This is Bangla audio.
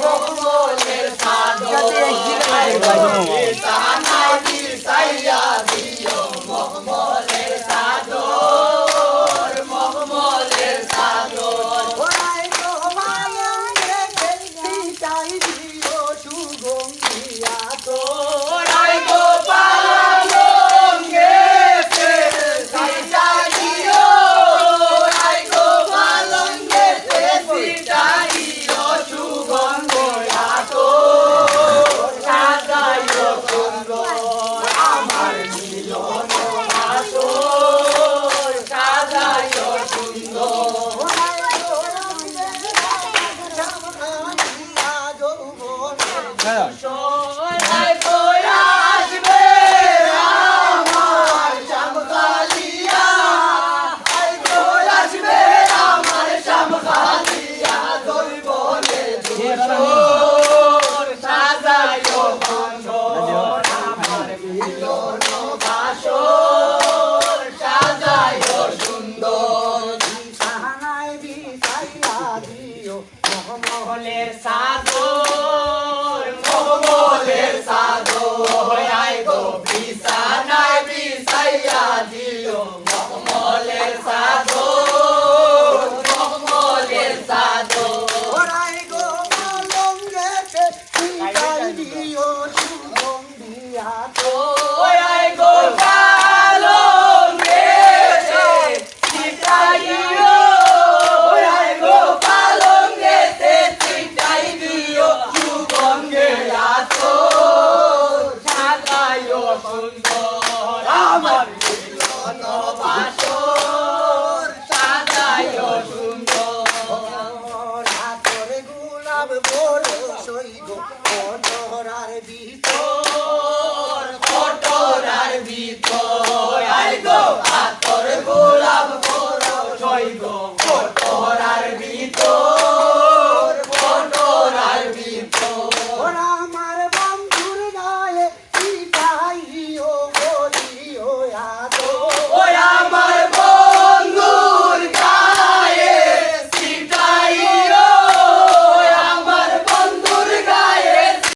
মঙ্গলের সাধন তাহানাই বিছাইয়া দিও মঙ্গলের সাধন মঙ্গলের সাধন ওরাই গো মায়াঙ্গে চাই দিও সুগন্ধিয়া তো ওরাই গোপালন গেছে সিটাইও ওরাই গোপালন গেছে সিটাইও সুগন্ধিয়া তো সাজাইও সুন্দর আমার মিলন আসর সাজাইও সুন্দর ওরাই গো রামদিয়া যৌবনে সোনাই কইরা আসবে আমার শ্যামকালিয়া আই কইরা আসবে আমার শ্যামকালিয়া দৈবনে দুশোর সাজাইও বন্ধন আমার মিলন বাসর সাজাইও সুন্দর সাহানাই বিছাইয়া দিও মহমলের সাদর মহমলের সাদর আই গো বিছানায় বিছাইয়া দিও মহমলের সাদর মহমলের সাদর ওরাই গো মালঙ্গেতে চাই দিও সুগন্ধিয়া তো ওই আই গো পালন গেছে সিটাইও ওই আই গো পালন গেছে সিটাই দিও সুগন্ধে আছো সাজাইও সুন্দর আমার মিলন বাসর সাজাইও সুন্দর রাতরে গোলাপ বড় সই গো অনরার ভিতর কটরার